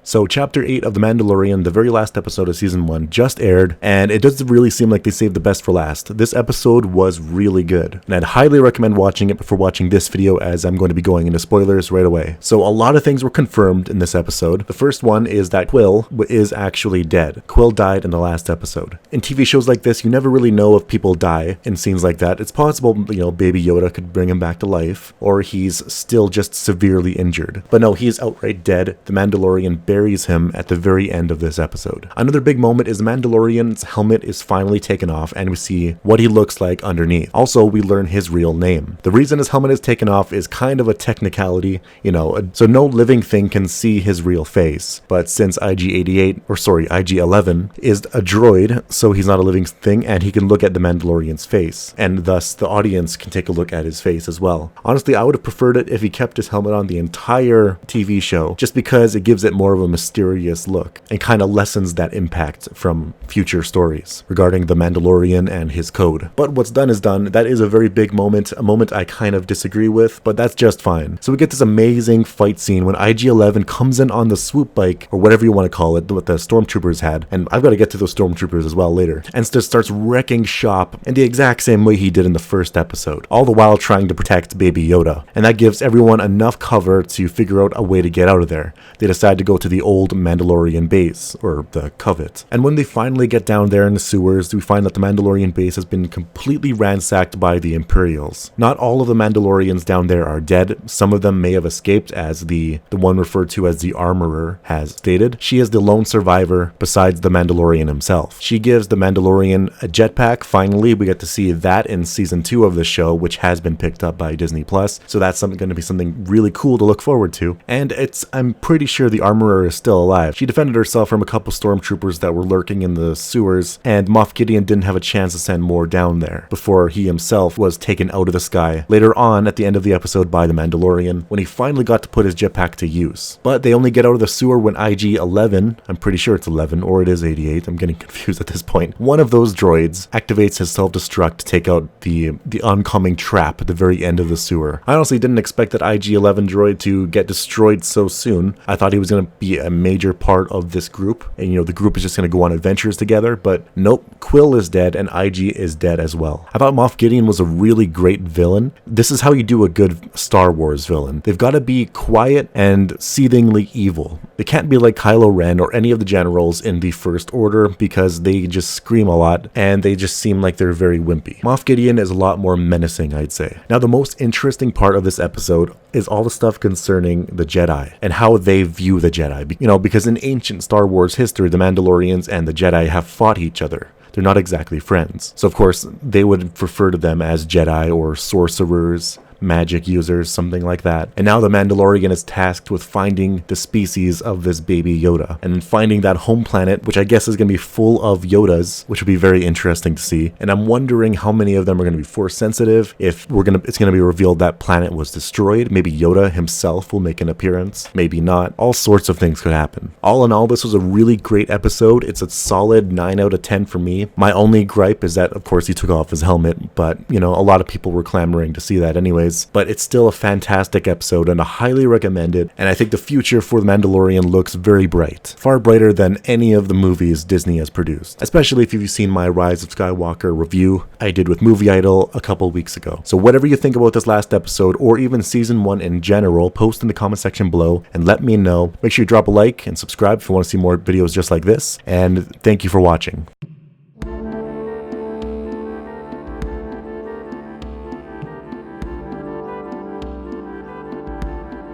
So Chapter 8 of The Mandalorian, the very last episode of Season 1, just aired, and it doesn't really seem like they saved the best for last. This episode was really good, and I'd highly recommend watching it before watching this video, as I'm going to be going into spoilers right away. So a lot of things were confirmed in this episode. The first one is that Quill is actually dead. Quill died in the last episode. In TV shows like this, you never really know if people die in scenes like that. It's possible, Baby Yoda could bring him back to life, or he's still just severely injured. But no, he's outright dead. The Mandalorian buries him at the very end of this episode. Another big moment is the Mandalorian's helmet is finally taken off, and we see what he looks like underneath. Also, we learn his real name. The reason his helmet is taken off is kind of a technicality, so no living thing can see his real face. But since IG-11 is a droid, so he's not a living thing, and he can look at the Mandalorian's face, and thus the audience can take a look at his face as well. Honestly, I would have preferred it if he kept his helmet on the entire TV show, just because it gives it more of a mysterious look and kind of lessens that impact from future stories regarding the Mandalorian and his code. But what's done is done. That is a very big moment, a moment I kind of disagree with, but that's just fine. So we get this amazing fight scene when IG-11 comes in on the swoop bike, or whatever you want to call it, what the stormtroopers had, and I've got to get to those stormtroopers as well later, and just starts wrecking shop in the exact same way he did in the first episode, all the while trying to protect Baby Yoda. And that gives everyone enough cover to figure out a way to get out of there. They decide to go to the old Mandalorian base, or the Covet. And when they finally get down there in the sewers, we find that the Mandalorian base has been completely ransacked by the Imperials. Not all of the Mandalorians down there are dead. Some of them may have escaped, as the one referred to as the Armorer has stated. She is the lone survivor besides the Mandalorian himself. She gives the Mandalorian a jetpack. Finally, we get to see that in Season 2 of the show, which has been picked up by Disney+. So that's going to be something really cool to look forward to. And I'm pretty sure the Armorer is still alive. She defended herself from a couple stormtroopers that were lurking in the sewers, and Moff Gideon didn't have a chance to send more down there before he himself was taken out of the sky later on at the end of the episode by the Mandalorian, when he finally got to put his jetpack to use. But they only get out of the sewer when IG-11, I'm pretty sure it's 11, or it is 88, I'm getting confused at this point, one of those droids activates his self-destruct to take out the oncoming trap at the very end of the sewer. I honestly didn't expect that IG-11 droid to get destroyed so soon. I thought he was going to be a major part of this group, and the group is just going to go on adventures together, but nope, Quill is dead and IG is dead as well. I thought Moff Gideon was a really great villain. This is how you do a good Star Wars villain. They've got to be quiet and seethingly evil. They can't be like Kylo Ren or any of the generals in the First Order, because they just scream a lot and they just seem like they're very wimpy. Moff Gideon is a lot more menacing, I'd say. Now, the most interesting part of this episode is all the stuff concerning the Jedi and how they view the Jedi. Because in ancient Star Wars history, the Mandalorians and the Jedi have fought each other. They're not exactly friends. So of course, they would refer to them as Jedi or sorcerers, magic users, something like that. And now the Mandalorian is tasked with finding the species of this Baby Yoda and finding that home planet, which I guess is going to be full of Yodas, which would be very interesting to see. And I'm wondering how many of them are going to be force sensitive. If it's going to be revealed that planet was destroyed, maybe Yoda himself will make an appearance, maybe not. All sorts of things could happen. All in all, this was a really great episode. It's a solid 9 out of 10 for me. My only gripe is that, of course, he took off his helmet, but a lot of people were clamoring to see that anyways. But it's still a fantastic episode, and I highly recommend it. And I think the future for The Mandalorian looks very bright. Far brighter than any of the movies Disney has produced. Especially if you've seen my Rise of Skywalker review I did with Movie Idol a couple weeks ago. So whatever you think about this last episode, or even Season 1 in general, post in the comment section below and let me know. Make sure you drop a like and subscribe if you want to see more videos just like this. And thank you for watching.